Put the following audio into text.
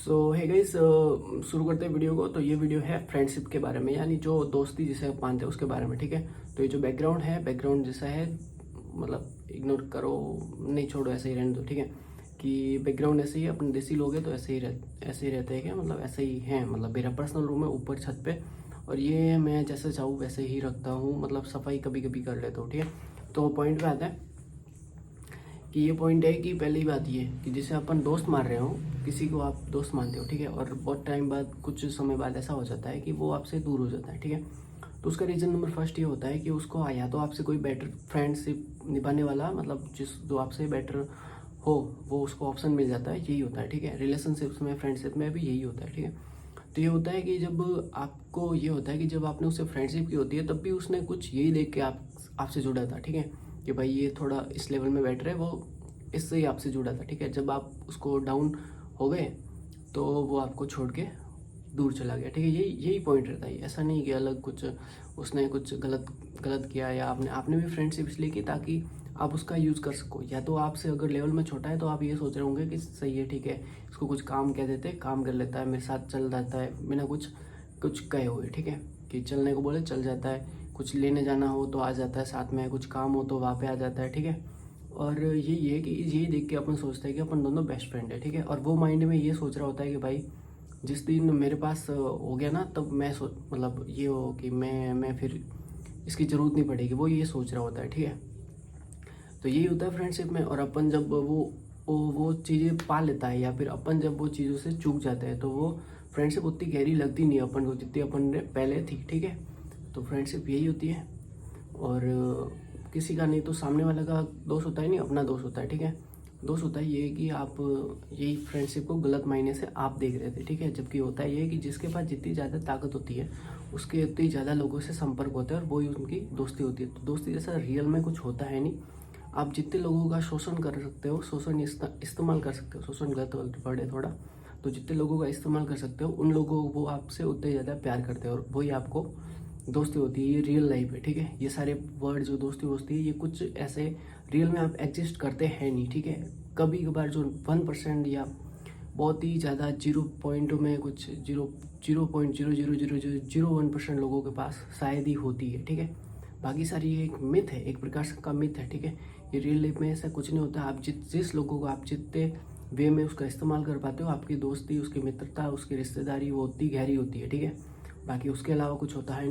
सो है गाइस, शुरू करते हैं वीडियो को। तो ये वीडियो है फ्रेंडशिप के बारे में, यानी जो दोस्ती जिसे आप मानते हैं उसके बारे में, ठीक है। तो ये जो बैकग्राउंड है, बैकग्राउंड जैसा है, मतलब इग्नोर करो, नहीं छोड़ो, ऐसे ही रहने दो, ठीक है। कि बैकग्राउंड ऐसे ही है, अपने देसी लोग हैं तो ऐसे ही रहते हैं क्या, मतलब ऐसे ही हैं। मतलब मेरा पर्सनल रूम है ऊपर छत पे, और ये मैं जैसे चाहूँ वैसे ही रखता हूँ, मतलब सफाई कभी कभी कर लेता हूँ, ठीक है। तो पॉइंट पे आता है कि ये पॉइंट है कि पहली बात ये कि जिसे अपन दोस्त मान रहे हो, किसी को आप दोस्त मानते हो, ठीक है, और बहुत टाइम बाद, कुछ समय बाद ऐसा हो जाता है कि वो आपसे दूर हो जाता है, ठीक है। तो उसका रीज़न नंबर फर्स्ट ये होता है कि उसको या तो आपसे कोई बेटर फ्रेंडशिप निभाने वाला, मतलब जो आपसे बेटर हो, वो उसको ऑप्शन मिल जाता है, यही होता है, ठीक है। रिलेशनशिप्स में, फ्रेंडशिप में भी यही होता है, ठीक है। तो ये होता है कि जब आपको ये होता है कि जब आपने उससे फ्रेंडशिप की होती है, तब भी उसने कुछ यही देख के आपसे जुड़ा था, ठीक है, कि भाई ये थोड़ा इस लेवल में बेटर है, वो इससे ही आपसे जुड़ा था, ठीक है। जब आप उसको डाउन हो गए तो वो आपको छोड़ के दूर चला गया, ठीक है। यही यही पॉइंट रहता है। ऐसा नहीं कि अलग कुछ उसने कुछ गलत गलत किया, या आपने भी फ्रेंडशिप इसलिए की ताकि आप उसका यूज़ कर सको। या तो आपसे अगर लेवल में छोटा है तो आप ये सोच रहे होंगे कि सही है, ठीक है, इसको कुछ काम कह देते, काम कर लेता है, मेरे साथ चल जाता है बिना कुछ कुछ कहे हुए, ठीक है। कि चलने को बोले चल जाता है, कुछ लेने जाना हो तो आ जाता है साथ में, कुछ काम हो तो वहाँ पे आ जाता है, ठीक है। और यही है कि यही देख के अपन सोचते हैं कि अपन दोनों बेस्ट फ्रेंड है, ठीक है। और वो माइंड में ये सोच रहा होता है कि भाई जिस दिन मेरे पास हो गया ना, तब मैं मतलब ये हो कि मैं फिर इसकी ज़रूरत नहीं पड़ेगी, वो ये सोच रहा होता है, ठीक है। तो यही होता है फ्रेंडशिप में। और अपन जब वो चीज़ें पा लेता है, या फिर अपन जब वो चीज़ों से चूक जाते हैं, तो वो फ्रेंडशिप उतनी गहरी लगती नहीं अपन को जितनी अपन ने पहले थी, ठीक है। तो फ्रेंडशिप यही होती है। और किसी का नहीं तो सामने वाले का दोस्त होता है, नहीं अपना दोस्त होता है, ठीक है। दोस्त होता है ये कि आप यही फ्रेंडशिप को गलत मायने से आप देख रहे थे, ठीक है। जबकि होता है ये कि जिसके पास जितनी ज़्यादा ताकत होती है, उसके उतनी ज़्यादा लोगों से संपर्क होता है, और वही उनकी दोस्ती होती है। तो दोस्ती जैसा रियल में कुछ होता है नहीं। आप जितने लोगों का शोषण कर सकते हो, शोषण इस्तेमाल कर सकते हो, शोषण गलत वर्ड है थोड़ा, तो जितने लोगों का इस्तेमाल कर सकते हो, उन लोगों को वो आपसे उतने ज़्यादा प्यार करते हैं, और वही आपको दोस्ती होती है। ये रियल लाइफ है, ठीक है। ये सारे वर्ड जो दोस्ती होती है, ये कुछ ऐसे रियल में आप एग्जिस्ट करते हैं नहीं, ठीक है। कभी कभार जो 1% या बहुत ही ज़्यादा 0 पॉइंट में कुछ 0.0000001% लोगों के पास शायद ही होती है, ठीक है। बाकी सारी ये एक मिथ है, एक प्रकार से का मिथ है, ठीक है। ये रियल लाइफ में ऐसा कुछ नहीं होता। आप जिस लोगों को आप जितने वे में उसका इस्तेमाल कर पाते हो, आपकी दोस्ती, उसकी मित्रता, उसकी रिश्तेदारी वो उतनी गहरी होती है, ठीक है। बाकी उसके अलावा कुछ होता है नहीं।